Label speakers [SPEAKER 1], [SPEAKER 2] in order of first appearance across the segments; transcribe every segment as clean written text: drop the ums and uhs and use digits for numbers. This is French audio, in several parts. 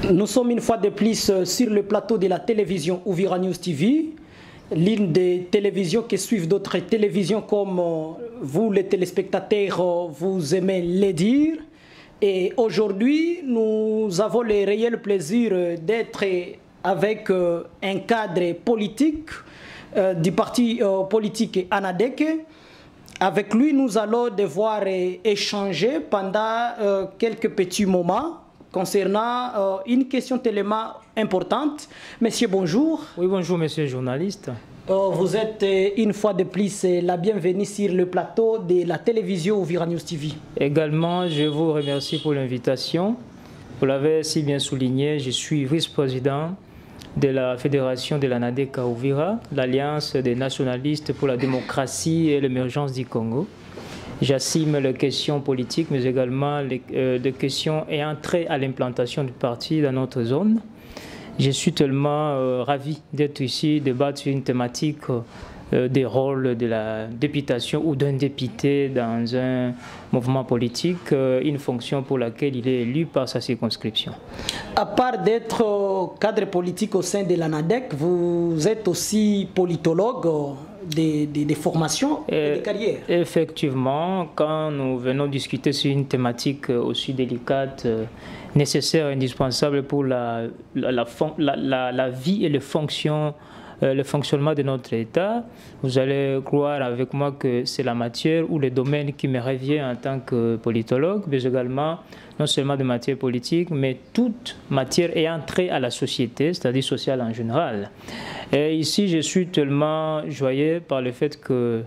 [SPEAKER 1] Nous sommes une fois de plus sur le plateau de la télévision Uvira News TV, l'une des télévisions qui suivent d'autres télévisions comme vous les téléspectateurs vous aimez les dire. Et aujourd'hui, nous avons le réel plaisir d'être avec un cadre politique du parti politique ANADEC. Avec lui, nous allons devoir échanger pendant quelques petits moments concernant une question tellement importante. Monsieur, bonjour.
[SPEAKER 2] Oui, bonjour, monsieur le journaliste.
[SPEAKER 1] Vous êtes une fois de plus la bienvenue sur le plateau de la télévision Uvira News TV.
[SPEAKER 2] Également, je vous remercie pour l'invitation. Vous l'avez si bien souligné, je suis vice-président de la Fédération de l'ANADEC à Uvira, l'Alliance des nationalistes pour la démocratie et l'émergence du Congo. J'assume les questions politiques, mais également les questions ayant trait à l'implantation du parti dans notre zone. Je suis tellement ravi d'être ici, débattre sur une thématique des rôles de la députation ou d'un député dans un mouvement politique, une fonction pour laquelle il est élu par sa circonscription.
[SPEAKER 1] À part d'être cadre politique au sein de l'ANADEC, vous êtes aussi politologue des formations et des carrières.
[SPEAKER 2] Effectivement, quand nous venons discuter sur une thématique aussi délicate, nécessaire et indispensable pour la vie et le fonctionnement de notre État, vous allez croire avec moi que c'est la matière ou le domaine qui me revient en tant que politologue, mais également non seulement de matière politique, mais toute matière ayant trait à la société, c'est-à-dire sociale en général. Et ici, je suis tellement joyeux par le fait que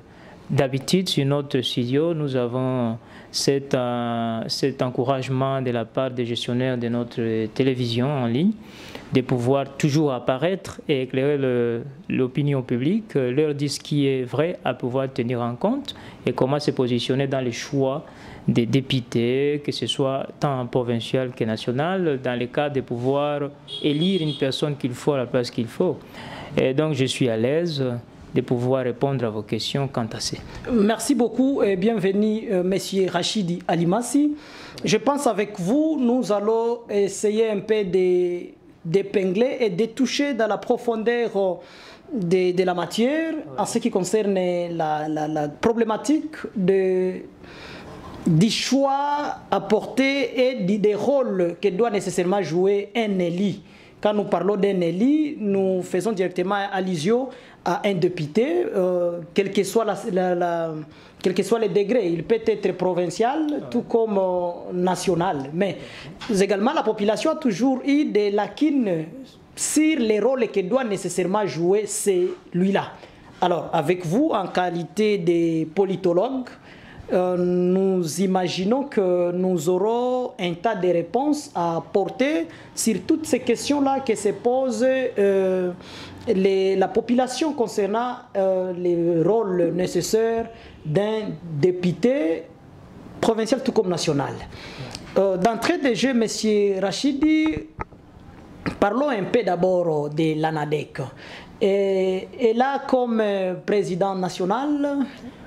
[SPEAKER 2] d'habitude, sur notre studio, nous avons cet encouragement de la part des gestionnaires de notre télévision en ligne de pouvoir toujours apparaître et éclairer l'opinion publique, leur dire ce qui est vrai à pouvoir tenir en compte et comment se positionner dans les choix des députés, que ce soit tant provincial que national, dans le cas de pouvoir élire une personne qu'il faut à la place qu'il faut. Et donc je suis à l'aise de pouvoir répondre à vos questions quant à ça.
[SPEAKER 1] Merci beaucoup et bienvenue, Monsieur Rachidi Alimassi. Je pense avec vous, nous allons essayer un peu d'épingler et de toucher dans la profondeur de la matière en ce qui concerne la problématique du choix apporté et des rôles que doit nécessairement jouer un élu. Quand nous parlons d'un élu, nous faisons directement allusion à un député, quel que soit les degrés. Il peut être provincial, tout comme national. Mais également, la population a toujours eu des lacunes sur les rôles que doit nécessairement jouer celui-là. Alors, avec vous, en qualité de politologue, nous imaginons que nous aurons un tas de réponses à apporter sur toutes ces questions-là que se pose la population concernant les rôles nécessaires d'un député provincial tout comme national. D'entrée de jeu, M. Rachidi, parlons un peu d'abord de l'ANADEC. Et là, comme président national...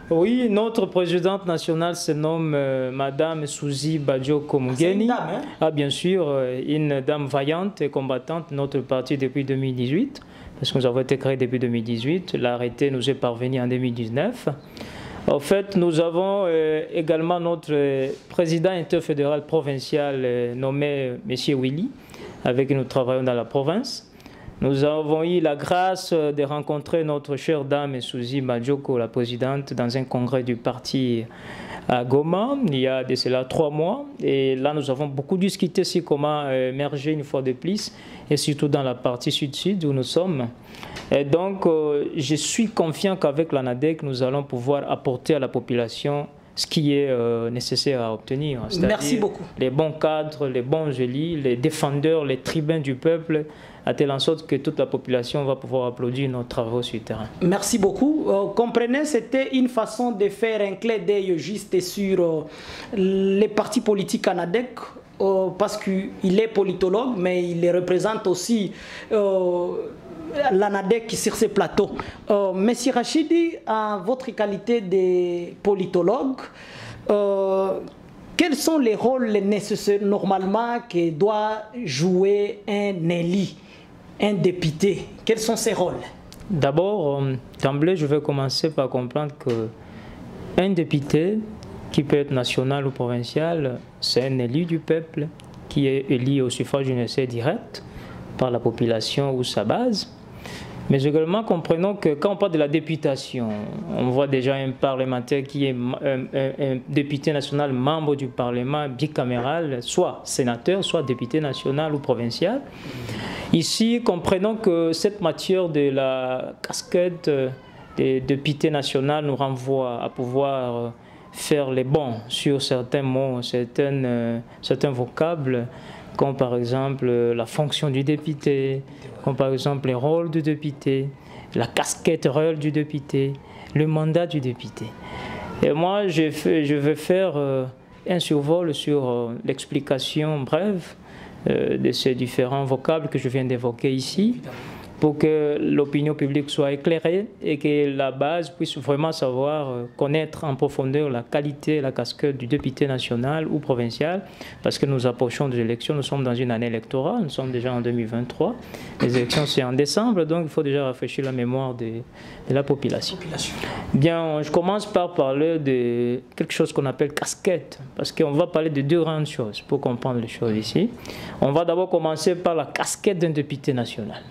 [SPEAKER 2] Oui, notre présidente nationale se nomme Madame Souzy Badioko Mugeni.
[SPEAKER 1] C'est une dame, hein?
[SPEAKER 2] Ah, bien sûr, une dame vaillante et combattante de notre parti depuis 2018, parce que nous avons été créés depuis 2018. L'arrêté nous est parvenu en 2019. En fait, nous avons également notre président interfédéral provincial nommé M. Willy, avec qui nous travaillons dans la province. Nous avons eu la grâce de rencontrer notre chère dame Souzy Badioko, la présidente, dans un congrès du parti à Goma, il y a de cela 3 mois. Et là, nous avons beaucoup discuté sur comment émerger une fois de plus, et surtout dans la partie sud-sud où nous sommes. Et donc, je suis confiant qu'avec l'ANADEC, nous allons pouvoir apporter à la population ce qui est nécessaire à obtenir.
[SPEAKER 1] Merci beaucoup.
[SPEAKER 2] Les bons cadres, les bons élus, les défendeurs, les tribuns du peuple, à telle en sorte que toute la population va pouvoir applaudir nos travaux sur le terrain.
[SPEAKER 1] Merci beaucoup. Comprenez, c'était une façon de faire un clin d'œil juste sur les partis politiques ANADEC, parce qu'il est politologue, mais il représente aussi l'ANADEC sur ces plateaux. Monsieur Rachidi, en votre qualité de politologue, quels sont les rôles nécessaires normalement que doit jouer un élu, un député? Quels sont ses rôles?
[SPEAKER 2] D'abord, d'emblée, je vais commencer par comprendre qu'un député, qui peut être national ou provincial, c'est un élu du peuple qui est élu au suffrage universel direct par la population ou sa base. Mais également, comprenons que quand on parle de la députation, on voit déjà un parlementaire qui est un député national, membre du Parlement bicaméral, soit sénateur, soit député national ou provincial. Ici, comprenons que cette matière de la casquette des députés nationaux nous renvoie à pouvoir faire les bons sur certains mots, certains vocables, comme par exemple la fonction du député, comme par exemple les rôles du député, la casquette rôle du député, le mandat du député. Et moi, je vais faire un survol sur l'explication brève de ces différents vocables que je viens d'évoquer ici, pour que l'opinion publique soit éclairée et que la base puisse vraiment savoir connaître en profondeur la qualité et la casquette du député national ou provincial, parce que nous approchons des élections, nous sommes dans une année électorale, nous sommes déjà en 2023, les élections c'est en décembre, donc il faut déjà rafraîchir la mémoire de la population. Bien, je commence par parler de quelque chose qu'on appelle casquette, parce qu'on va parler de deux grandes choses pour comprendre les choses ici. On va d'abord commencer par la casquette d'un député national.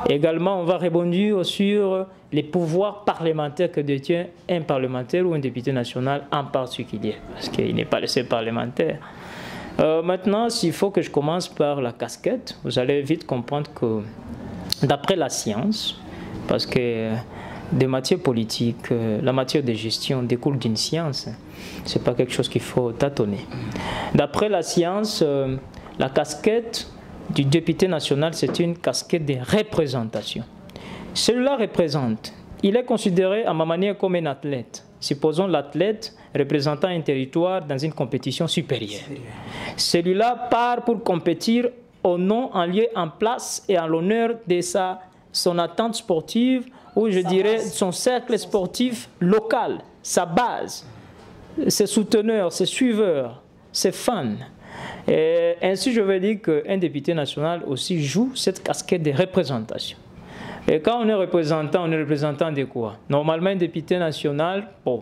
[SPEAKER 2] Également, on va rebondir sur les pouvoirs parlementaires que détient un parlementaire ou un député national en particulier, parce qu'il n'est pas le seul parlementaire. Maintenant, s'il faut que je commence par la casquette, vous allez vite comprendre que d'après la science, parce que des matières politiques, la matière de gestion découle d'une science, ce n'est pas quelque chose qu'il faut tâtonner. D'après la science, la casquette du député national, c'est une casquette de représentation. Celui-là représente, il est considéré à ma manière comme un athlète. Supposons l'athlète représentant un territoire dans une compétition supérieure. Celui-là part pour compétir au nom, en lieu, en place et en l'honneur de son attente sportive, ou je dirais son cercle sportif local, sa base, ses souteneurs, ses suiveurs, ses fans. Et ainsi, je veux dire qu'un député national aussi joue cette casquette de représentation. Et quand on est représentant de quoi? Normalement, un député national, bon,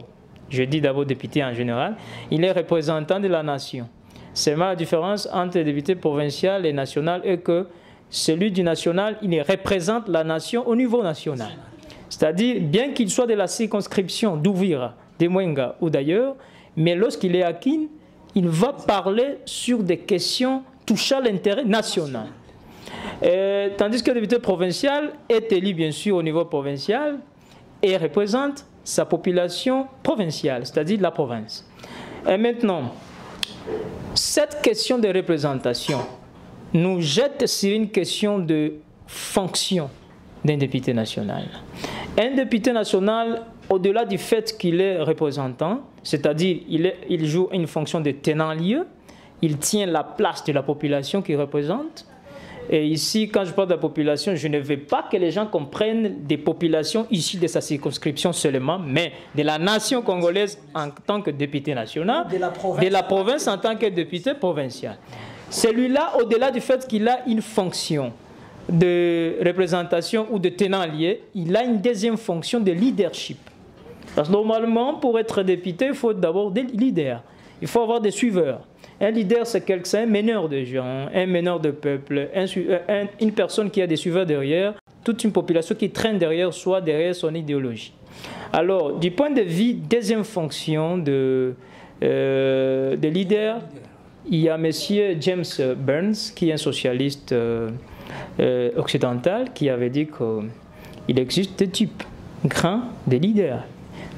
[SPEAKER 2] je dis d'abord député en général, il est représentant de la nation. C'est la différence entre le député provincial et national est que celui du national, il représente la nation au niveau national. C'est-à-dire, bien qu'il soit de la circonscription d'Ouvira, de Mwenga ou d'ailleurs, mais lorsqu'il est acquis, il va parler sur des questions touchant l'intérêt national. Tandis que le député provincial est élu bien sûr au niveau provincial et représente sa population provinciale, c'est-à-dire la province. Et maintenant, cette question de représentation nous jette sur une question de fonction d'un député national. Un député national, au-delà du fait qu'il est représentant, c'est-à-dire il joue une fonction de tenant-lieu, il tient la place de la population qu'il représente. Et ici, quand je parle de la population, je ne veux pas que les gens comprennent des populations issues de sa circonscription seulement, mais de la nation congolaise en tant que député national, de la province en tant que député provincial. Celui-là, au-delà du fait qu'il a une fonction de représentation ou de tenant-lieu, il a une deuxième fonction de leadership. Parce que normalement, pour être député, il faut d'abord des leaders. Il faut avoir des suiveurs. Un leader, c'est un meneur de gens, un meneur de peuple, une personne qui a des suiveurs derrière, toute une population qui traîne derrière soi, derrière son idéologie. Alors, du point de vue deuxième fonction de leader, il y a M. James Burns, qui est un socialiste occidental, qui avait dit qu'il existe deux types grands de leaders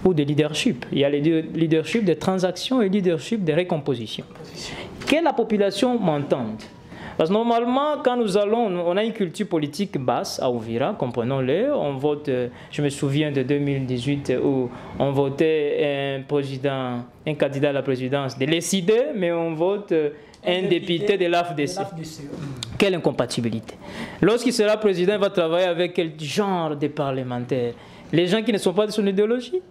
[SPEAKER 2] ou de leadership. Il y a le leadership de transaction et le leadership de récomposition. Que la population m'entende. Parce que normalement, quand nous allons, on a une culture politique basse à Ouvira, comprenons-le. On vote, je me souviens de 2018 où on votait un candidat à la présidence de l'ECD, mais on vote un député de l'AFDC. Quelle incompatibilité. Lorsqu'il sera président, il va travailler avec quel genre de parlementaires? Les gens qui ne sont pas de son idéologie?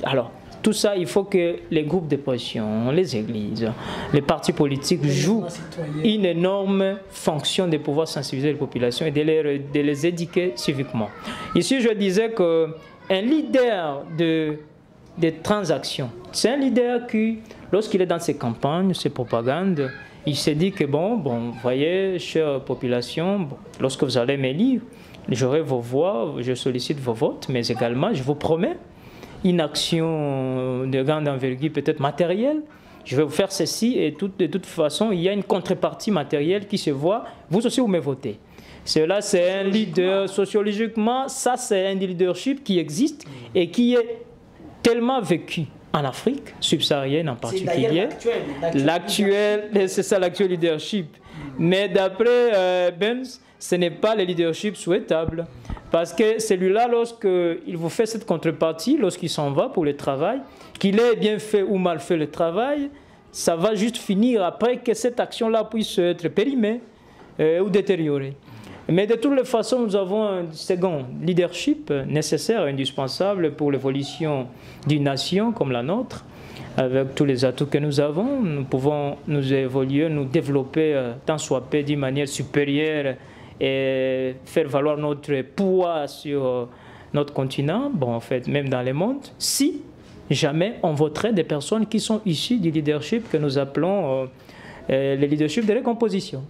[SPEAKER 2] Alors, tout ça, il faut que les groupes de pression, les églises, les partis politiques jouent une énorme fonction de pouvoir sensibiliser les populations et de les éduquer civiquement. Ici, je disais qu'un leader de transactions, c'est un leader qui, lorsqu'il est dans ses campagnes, ses propagandes, il s'est dit que vous voyez, chère population, lorsque vous allez m'élire, j'aurai vos voix, je sollicite vos votes, mais également, je vous promets, une action de grande envergure, peut-être matérielle. Je vais vous faire ceci et de toute façon, il y a une contrepartie matérielle qui se voit. Vous aussi, vous me votez. Cela, c'est un leader sociologiquement. Ça, c'est un leadership qui existe et qui est tellement vécu en Afrique subsaharienne en particulier. L'actuel, c'est ça l'actuel leadership. Mais d'après Benz, ce n'est pas le leadership souhaitable. Parce que celui-là, lorsqu'il vous fait cette contrepartie, lorsqu'il s'en va pour le travail, qu'il ait bien fait ou mal fait le travail, ça va juste finir après que cette action-là puisse être périmée ou détériorée. Mais de toutes les façons, nous avons un second leadership nécessaire, indispensable pour l'évolution d'une nation comme la nôtre. Avec tous les atouts que nous avons, nous pouvons nous évoluer, nous développer tant soit peu d'une manière supérieure et faire valoir notre poids sur notre continent, en fait, même dans le monde, si jamais on voterait des personnes qui sont issues du leadership que nous appelons le leadership de récomposition.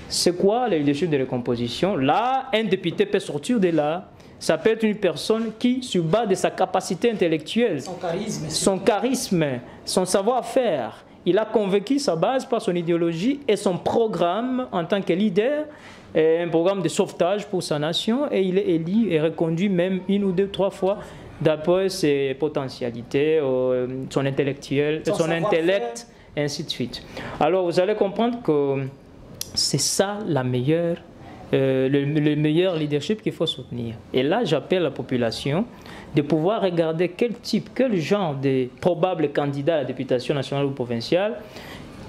[SPEAKER 2] C'est quoi le leadership de récomposition? Là, un député peut sortir de là. Ça peut être une personne qui, sur base de sa capacité intellectuelle, son charisme, son savoir-faire, il a convaincu sa base par son idéologie et son programme en tant que leader, un programme de sauvetage pour sa nation, et il est élu et reconduit même 1 ou 2, 3 fois d'après ses potentialités, son intellectuel, son intellect, et ainsi de suite. Alors vous allez comprendre que c'est ça le meilleur leadership qu'il faut soutenir. Et là, j'appelle la population de pouvoir regarder quel genre de probables candidats à la députation nationale ou provinciale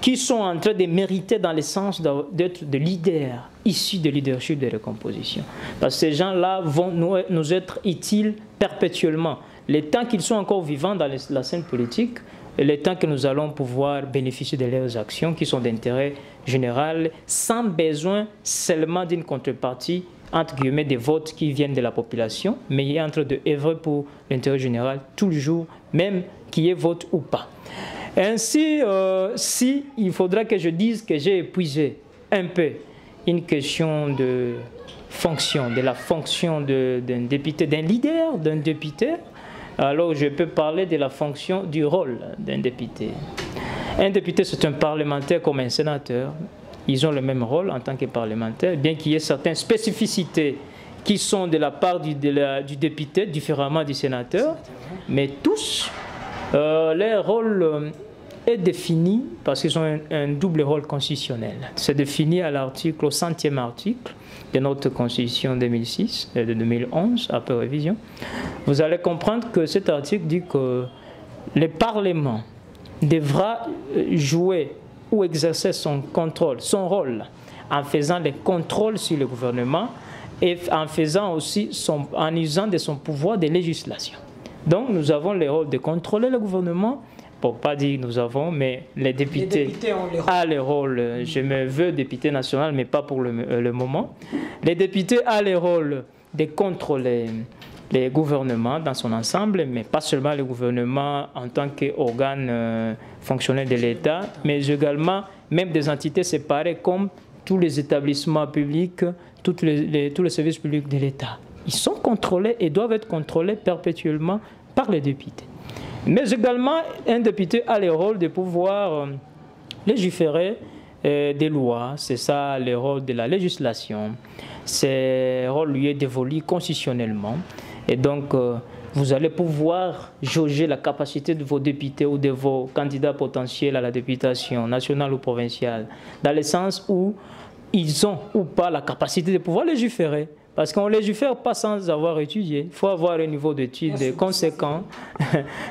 [SPEAKER 2] qui sont en train de mériter dans le sens d'être des leaders issus de leadership de récomposition. Parce que ces gens-là vont nous être utiles perpétuellement. Le temps qu'ils sont encore vivants dans la scène politique, et le temps que nous allons pouvoir bénéficier de leurs actions qui sont d'intérêt général, sans besoin seulement d'une contrepartie, entre guillemets, des votes qui viennent de la population, mais il est en train d'œuvrer pour l'intérêt général toujours, même qu'il y ait vote ou pas. Ainsi, si il faudra que je dise que j'ai épuisé un peu une question de fonction, de la fonction d'un député, d'un leader, d'un député, alors je peux parler de la fonction du rôle d'un député. Un député, c'est un parlementaire comme un sénateur. Ils ont le même rôle en tant que parlementaire, bien qu'il y ait certaines spécificités qui sont de la part du député, différemment du sénateur, mais tous, leur rôle est défini parce qu'ils ont un double rôle constitutionnel. C'est défini à l'article, au 100e article de notre Constitution 2006 et de 2011, après révision. Vous allez comprendre que cet article dit que le Parlement devra jouer ou exercer son contrôle, son rôle, en faisant les contrôles sur le gouvernement et en faisant aussi en usant de son pouvoir de législation. Donc nous avons le rôle de contrôler le gouvernement, pour pas dire nous avons, mais les députés ont le rôle. Je me veux député national, mais pas pour le moment. Les députés ont le rôle de contrôler les gouvernements dans son ensemble, mais pas seulement le gouvernement en tant qu'organe fonctionnel de l'État, mais également même des entités séparées comme tous les établissements publics, tous les services publics de l'État. Ils sont contrôlés et doivent être contrôlés perpétuellement par les députés. Mais également, un député a le rôle de pouvoir légiférer des lois. C'est ça le rôle de la législation. Ce rôle lui est dévolu constitutionnellement. Et donc, vous allez pouvoir jauger la capacité de vos députés ou de vos candidats potentiels à la députation nationale ou provinciale, dans le sens où ils ont ou pas la capacité de pouvoir légiférer. Parce qu'on ne légifère pas sans avoir étudié. Il faut avoir un niveau d'études conséquent.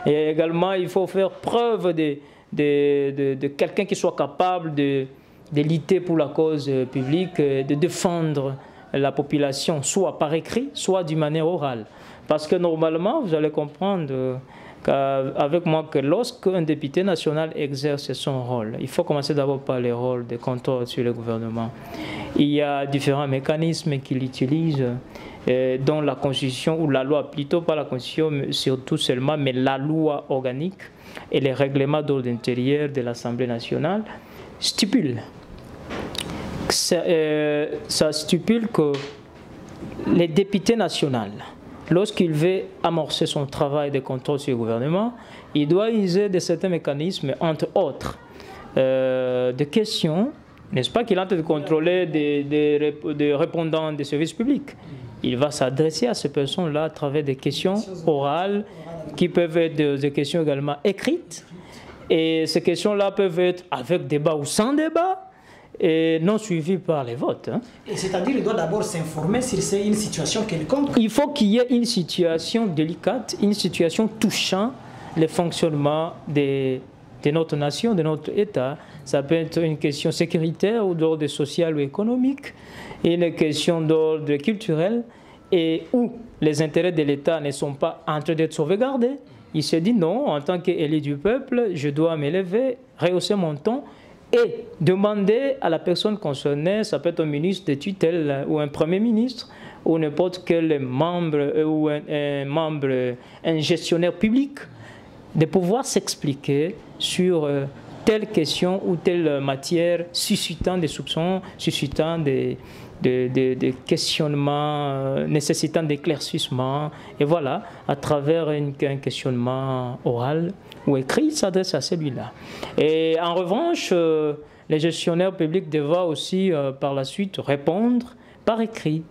[SPEAKER 2] Et également, il faut faire preuve de quelqu'un qui soit capable de lutter pour la cause publique, de défendre la population, soit par écrit, soit d'une manière orale. Parce que normalement, vous allez comprendre, avec moi que lorsqu'un député national exerce son rôle, il faut commencer d'abord par les rôles de contrôle sur le gouvernement. Il y a différents mécanismes qu'il utilise, dont la Constitution, ou la loi, plutôt pas la Constitution, surtout seulement, mais la loi organique et les règlements d'ordre intérieur de l'Assemblée nationale stipulent. Ça stipule que les députés nationaux, lorsqu'il veut amorcer son travail de contrôle sur le gouvernement, il doit user de certains mécanismes, entre autres, de questions, n'est-ce pas, qu'il est en train de contrôler des répondants des services publics. Il va s'adresser à ces personnes-là à travers des questions orales, qui peuvent être des questions également écrites. Et ces questions-là peuvent être avec débat ou sans débat, et non suivies par les votes.
[SPEAKER 1] Et c'est-à-dire qu'il doit d'abord s'informer si c'est une situation quelconque.
[SPEAKER 2] Il faut qu'il y ait une situation délicate, une situation touchant le fonctionnement de notre nation, de notre État. Ça peut être une question sécuritaire ou d'ordre social ou économique, une question d'ordre culturel, et où les intérêts de l'État ne sont pas en train d'être sauvegardés. Il se dit non, en tant qu'élu du peuple, je dois m'élever, rehausser mon ton et demander à la personne concernée, ça peut être un ministre de tutelle ou un premier ministre ou n'importe quel membre ou un gestionnaire public, de pouvoir s'expliquer sur telle question ou telle matière suscitant des soupçons, suscitant des questionnements, nécessitant d'éclaircissement. Et voilà, à travers un questionnement oral ou écrit, il s'adresse à celui-là. Et en revanche, les gestionnaires publics devront aussi par la suite répondre par écrit.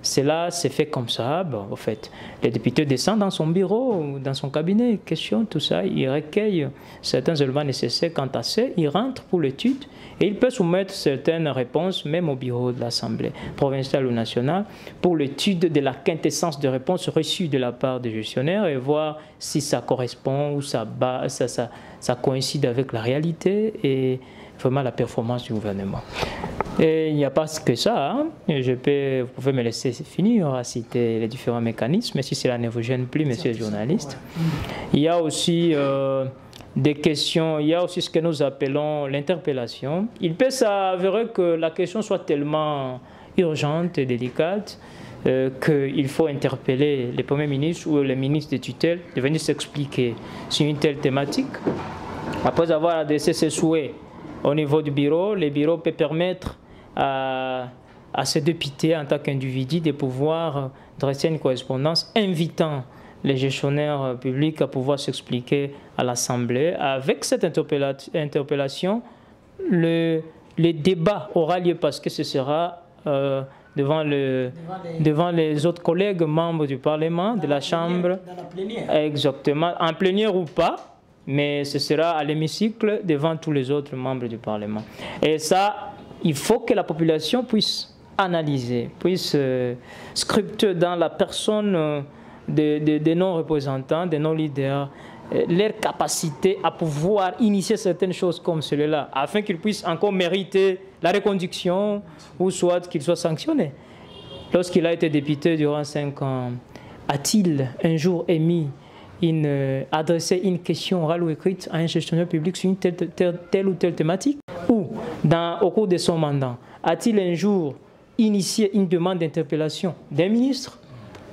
[SPEAKER 2] Cela s'est fait comme ça. Bon, en fait, les députés descendent dans son bureau ou dans son cabinet, questionnent tout ça, ils recueillent certains éléments nécessaires quant à ça, ils rentrent pour l'étude et ils peuvent soumettre certaines réponses même au bureau de l'Assemblée provinciale ou nationale pour l'étude de la quintessence de réponses reçues de la part des gestionnaires et voir si ça correspond ou ça coïncide avec la réalité et vraiment la performance du gouvernement. Et il n'y a pas que ça. Hein. Vous pouvez me laisser finir à citer les différents mécanismes, si cela ne vous gêne plus, monsieur le journaliste. Il y a aussi des questions, il y a aussi ce que nous appelons l'interpellation. Il peut s'avérer que la question soit tellement urgente et délicate qu'il faut interpeller les premiers ministres ou les ministres de tutelle de venir s'expliquer sur une telle thématique. Après avoir adressé ses souhaits au niveau du bureau, le bureau peut permettre à ces députés en tant qu'individus de pouvoir dresser une correspondance invitant les gestionnaires publics à pouvoir s'expliquer à l'Assemblée. Avec cette interpellation, le débat aura lieu parce que ce sera devant les autres collègues membres du Parlement, de la Chambre.
[SPEAKER 1] Dans la plénière.
[SPEAKER 2] Exactement, en plénière ou pas. Mais ce sera à l'hémicycle devant tous les autres membres du Parlement. Et ça, il faut que la population puisse analyser, puisse scruter dans la personne des non-représentants, des non-leaders, leur capacité à pouvoir initier certaines choses comme celle-là, afin qu'ils puissent encore mériter la reconduction ou soit qu'ils soient sanctionnés. Lorsqu'il a été député durant 5 ans, a-t-il un jour émis adresser une question orale ou écrite à un gestionnaire public sur une telle ou telle thématique? Ou, au cours de son mandat, a-t-il un jour initié une demande d'interpellation d'un ministre?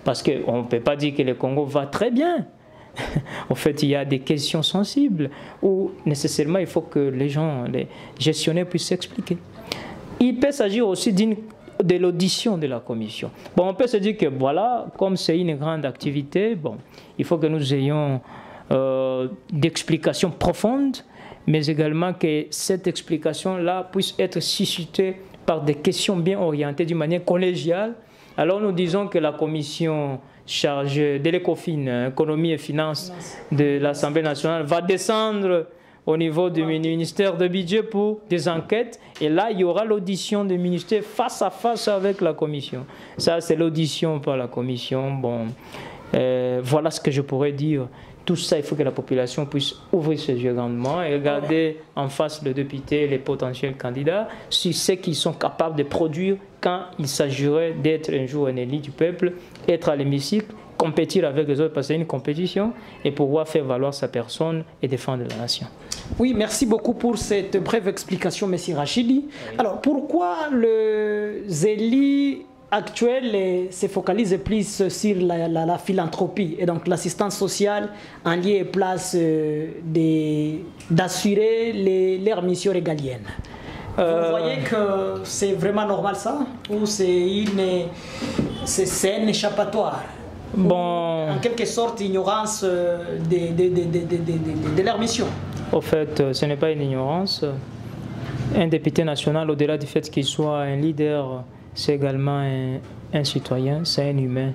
[SPEAKER 2] Parce qu'on ne peut pas dire que le Congo va très bien. En fait, il y a des questions sensibles où nécessairement il faut que les gestionnaires puissent s'expliquer. Il peut s'agir aussi de l'audition de la commission. Bon, on peut se dire que voilà, comme c'est une grande activité, bon, il faut que nous ayons d'explications profondes, mais également que cette explication-là puisse être suscitée par des questions bien orientées d'une manière collégiale. Alors nous disons que la commission chargée de l'ECOFIN, économie et finances de l'Assemblée nationale, va descendre au niveau du ministère de budget pour des enquêtes. Et là, il y aura l'audition du ministère face à face avec la commission. Ça, c'est l'audition par la commission. Bon, voilà ce que je pourrais dire. Tout ça, il faut que la population puisse ouvrir ses yeux grandement et regarder en face le député, les potentiels candidats, sur ce qu'ils sont capables de produire quand il s'agirait d'être un jour un élu du peuple, être à l'hémicycle, compétir avec les autres, parce que c'est une compétition, et pouvoir faire valoir sa personne et défendre la nation.
[SPEAKER 1] Oui, merci beaucoup pour cette brève explication, M. Rachidi. Oui. Alors, pourquoi le Zéli actuel se focalise plus sur la philanthropie et donc l'assistance sociale en lieu et place d'assurer leurs missions régaliennes? Vous voyez que c'est vraiment normal ça? Ou c'est un échappatoire?
[SPEAKER 2] Bon,
[SPEAKER 1] en quelque sorte, ignorance de leur mission?
[SPEAKER 2] Au fait, ce n'est pas une ignorance. Un député national, au-delà du fait qu'il soit un leader, c'est également un citoyen, c'est un humain.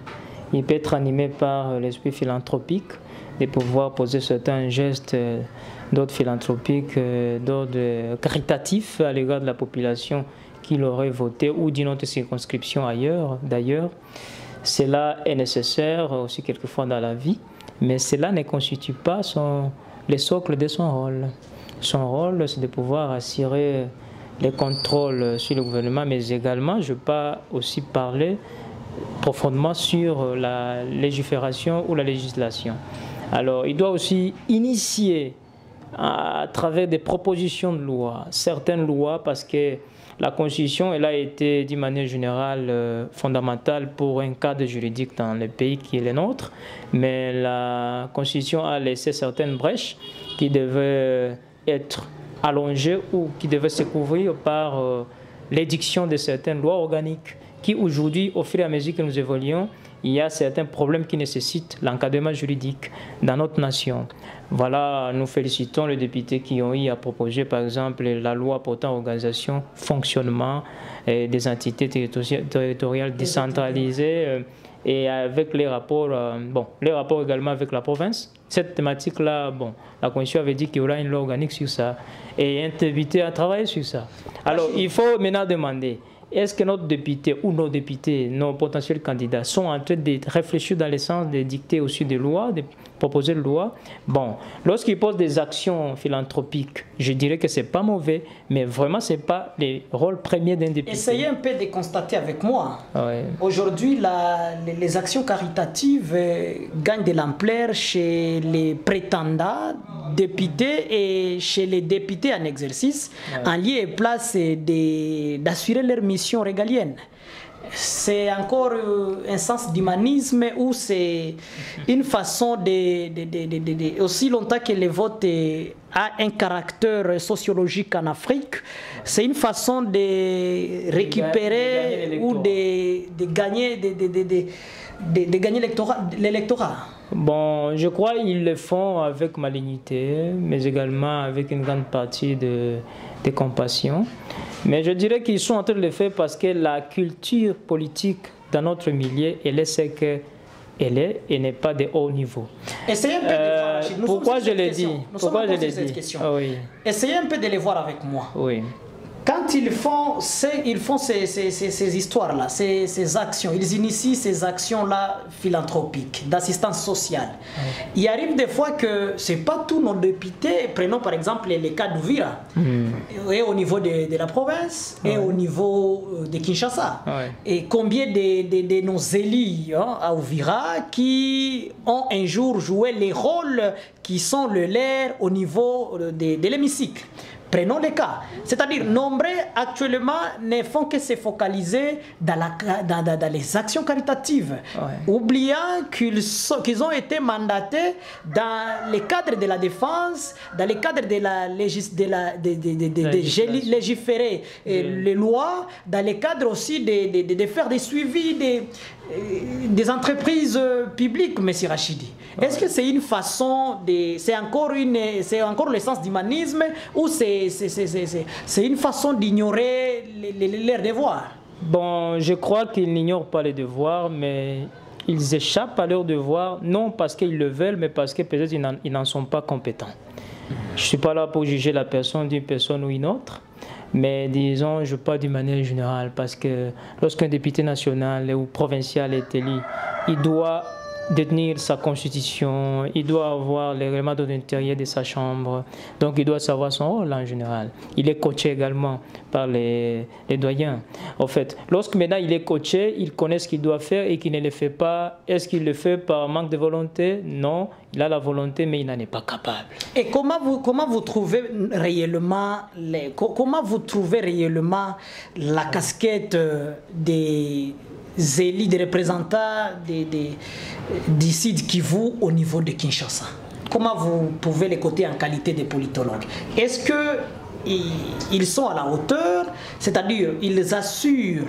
[SPEAKER 2] Il peut être animé par l'esprit philanthropique, de pouvoir poser certains gestes d'ordre philanthropique, d'ordre caritatif à l'égard de la population qui l'aurait voté ou d'une autre circonscription ailleurs. D'ailleurs, cela est nécessaire aussi quelquefois dans la vie, mais cela ne constitue pas le socle de son rôle. Son rôle, c'est de pouvoir assurer les contrôles sur le gouvernement, mais également, je peux aussi parler profondément sur la légifération ou la législation. Alors, il doit aussi initier à travers des propositions de loi, certaines lois, parce que la Constitution, elle a été d'une manière générale fondamentale pour un cadre juridique dans le pays qui est le nôtre, mais la Constitution a laissé certaines brèches qui devaient être allongées ou qui devaient se couvrir par l'édiction de certaines lois organiques qui aujourd'hui, au fur et à mesure que nous évoluons, il y a certains problèmes qui nécessitent l'encadrement juridique dans notre nation. Voilà, nous félicitons les députés qui ont eu à proposer, par exemple, la loi portant organisation, fonctionnement des entités territoriales décentralisées et avec les rapports, les rapports également avec la province. Cette thématique-là, la Commission avait dit qu'il y aura une loi organique sur ça et un député a travaillé sur ça. Alors, il faut maintenant demander, est-ce que notre député ou nos députés, nos potentiels candidats sont en train de réfléchir dans le sens de dicter aussi des lois, de proposer des lois? Bon, lorsqu'ils posent des actions philanthropiques, je dirais que ce n'est pas mauvais, mais vraiment ce n'est pas le rôle premier d'un député.
[SPEAKER 1] Essayez un peu de constater avec moi.
[SPEAKER 2] Ouais.
[SPEAKER 1] Aujourd'hui, les actions caritatives gagnent de l'ampleur chez les prétendants députés et chez les députés en exercice, en lieu et place d'assurer leur mission régalienne. C'est encore un sens d'humanisme ou c'est une façon aussi longtemps que le vote a un caractère sociologique en Afrique, c'est une façon de récupérer ou de gagner l'électorat.
[SPEAKER 2] Bon, je crois qu'ils le font avec malignité, mais également avec une grande partie de compassion. Mais je dirais qu'ils sont en train de le faire parce que la culture politique dans notre milieu, elle est ce qu'elle est et n'est pas de haut niveau.
[SPEAKER 1] Essayez un peu de voir.
[SPEAKER 2] Pourquoi je l'ai dit? Pourquoi je l'ai dit?
[SPEAKER 1] Oui. Essayez un peu de les voir avec moi.
[SPEAKER 2] Oui.
[SPEAKER 1] Quand ils font ces histoires-là, ces actions, ils initient ces actions-là philanthropiques, d'assistance sociale. Oui. Il arrive des fois que ce n'est pas tous nos députés, prenons par exemple les cas d'Ouvira, et au niveau de la province, et au niveau de Kinshasa. Et combien de nos élus à Ouvira qui ont un jour joué les rôles qui sont le leur au niveau de l'hémicycle. Prenons les cas. C'est-à-dire, nombreux actuellement ne font que se focaliser dans les actions caritatives, oubliant qu'ils ont été mandatés dans le cadre de la défense, dans le cadre de légiférer les lois, dans le cadre aussi de faire des suivis des entreprises publiques, M. Rachidi. Est-ce que c'est une façon c'est encore le sens d'humanisme ou c'est une façon d'ignorer leurs devoirs?
[SPEAKER 2] Bon, je crois qu'ils n'ignorent pas les devoirs, mais ils échappent à leurs devoirs, non parce qu'ils le veulent, mais parce que peut-être ils n'en sont pas compétents. Je ne suis pas là pour juger la personne d'une personne ou une autre, mais disons, je parle d'une manière générale, parce que lorsqu'un député national ou provincial est élu, il doit détenir sa constitution, il doit avoir les règlements de l'intérieur de sa chambre, donc il doit savoir son rôle en général. Il est coaché également par les doyens. En fait, lorsque maintenant il est coaché, il connaît ce qu'il doit faire et qu'il ne le fait pas. Est-ce qu'il le fait par manque de volonté? Non, il a la volonté mais il n'en est pas capable.
[SPEAKER 1] Et comment vous trouvez réellement la casquette des élus, des représentants d'ici de Kivu au niveau de Kinshasa? Comment vous pouvez les coter en qualité de politologue? Est-ce qu'ils sont à la hauteur, c'est-à-dire ils assurent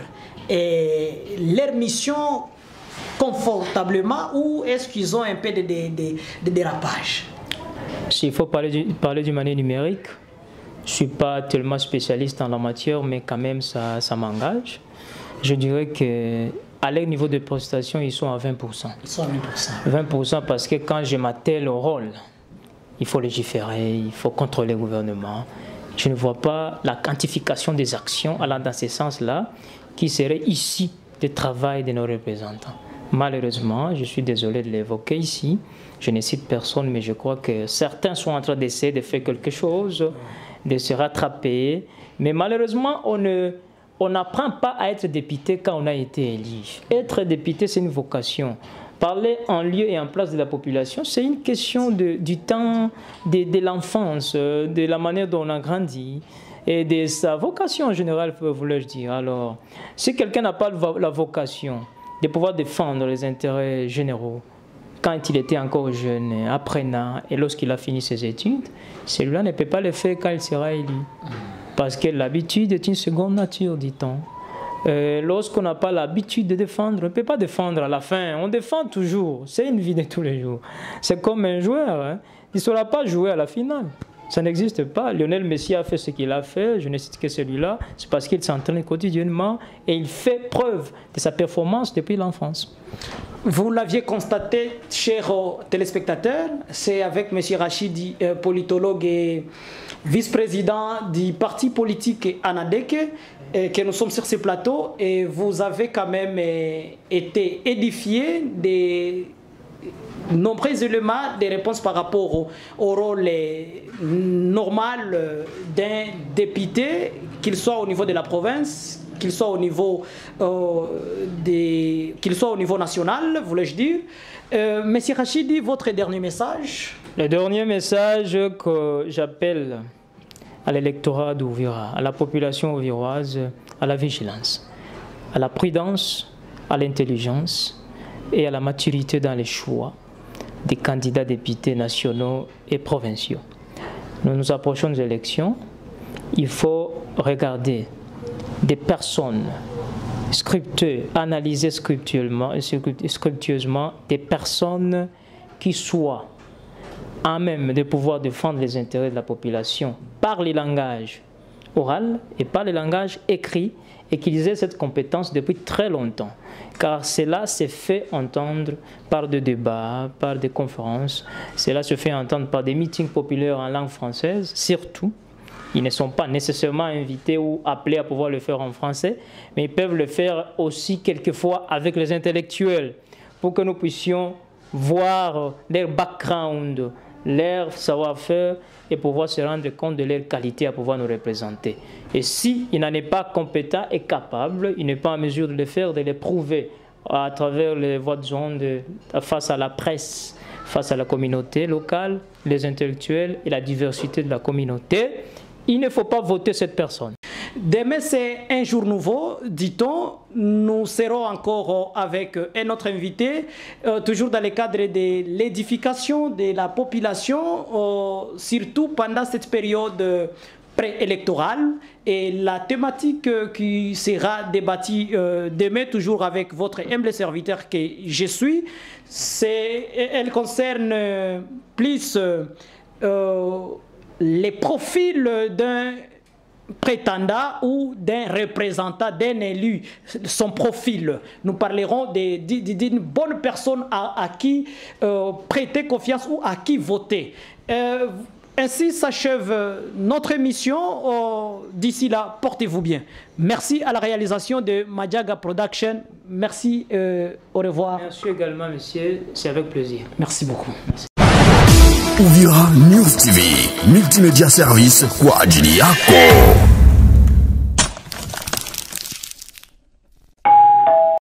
[SPEAKER 1] leur mission confortablement, ou est-ce qu'ils ont un peu de dérapage?
[SPEAKER 2] S'il faut parler d'une manière numérique, je ne suis pas tellement spécialiste en la matière, mais quand même ça m'engage. Je dirais qu'à leur niveau de prestation, ils sont à 20%.
[SPEAKER 1] Ils sont à
[SPEAKER 2] 20%. 20% parce que quand je m'attelle au rôle, il faut légiférer, il faut contrôler le gouvernement. Je ne vois pas la quantification des actions allant dans ce sens-là qui serait ici le travail de nos représentants. Malheureusement, je suis désolé de l'évoquer ici, je ne cite personne, mais je crois que certains sont en train d'essayer de faire quelque chose, de se rattraper. Mais malheureusement, on n'apprend pas à être député quand on a été élu. Être député, c'est une vocation. Parler en lieu et en place de la population, c'est une question du temps, de l'enfance, de la manière dont on a grandi et de sa vocation en général, voulais-je dire. Alors, si quelqu'un n'a pas la vocation de pouvoir défendre les intérêts généraux, quand il était encore jeune, apprenant, et lorsqu'il a fini ses études, celui-là ne peut pas le faire quand il sera élu. Parce que l'habitude est une seconde nature, dit-on. Lorsqu'on n'a pas l'habitude de défendre, on ne peut pas défendre à la fin. On défend toujours. C'est une vie de tous les jours. C'est comme un joueur. Hein. Il ne saura pas jouer à la finale. Ça n'existe pas. Lionel Messi a fait ce qu'il a fait. Je ne cite que celui-là. C'est parce qu'il s'entraîne quotidiennement et il fait preuve de sa performance depuis l'enfance.
[SPEAKER 1] Vous l'aviez constaté, chers téléspectateurs, c'est avec M. Rachidi, politologue et vice-président du parti politique ANADEC, que nous sommes sur ce plateau, et vous avez quand même été édifié des nombreux éléments de réponses par rapport au rôle normal d'un député, qu'il soit au niveau de la province, qu'il soit au niveau national, voulais-je dire. Monsieur Rachidi, votre dernier message?
[SPEAKER 2] Le dernier message que j'appelle à l'électorat d'Ouvira, à la population ouviroise, à la vigilance, à la prudence, à l'intelligence et à la maturité dans les choix des candidats députés nationaux et provinciaux. Nous nous approchons des élections. Il faut regarder des personnes scrupuleuses, analyser scrupuleusement des personnes qui soient à même de pouvoir défendre les intérêts de la population par les langages oral et par les langages écrits, et qu'ils aient cette compétence depuis très longtemps. Car cela s'est fait entendre par des débats, par des conférences, cela se fait entendre par des meetings populaires en langue française, surtout. Ils ne sont pas nécessairement invités ou appelés à pouvoir le faire en français, mais ils peuvent le faire aussi quelquefois avec les intellectuels, pour que nous puissions voir leur background, leur savoir-faire, et pouvoir se rendre compte de leur qualité à pouvoir nous représenter. Et s'il n'en est pas compétent et capable, il n'est pas en mesure de le faire, de le prouver à travers les voies de ondes, face à la presse, face à la communauté locale, les intellectuels et la diversité de la communauté. Il ne faut pas voter cette personne.
[SPEAKER 1] Demain, c'est un jour nouveau, dit-on. Nous serons encore avec un autre invité, toujours dans le cadre de l'édification de la population, surtout pendant cette période préélectorale. Et la thématique qui sera débattue demain, toujours avec votre humble serviteur que je suis, elle concerne plus les profils d'un prétendant ou d'un représentant, d'un élu, son profil. Nous parlerons d'une bonne personne à qui prêter confiance ou à qui voter. Ainsi s'achève notre émission. D'ici là, portez-vous bien. Merci à la réalisation de Madjaga Production. Merci, au revoir.
[SPEAKER 2] Merci également, monsieur. C'est avec plaisir.
[SPEAKER 1] Merci beaucoup. Merci.
[SPEAKER 3] Uvira News TV, multimédia service kwa ajili yako.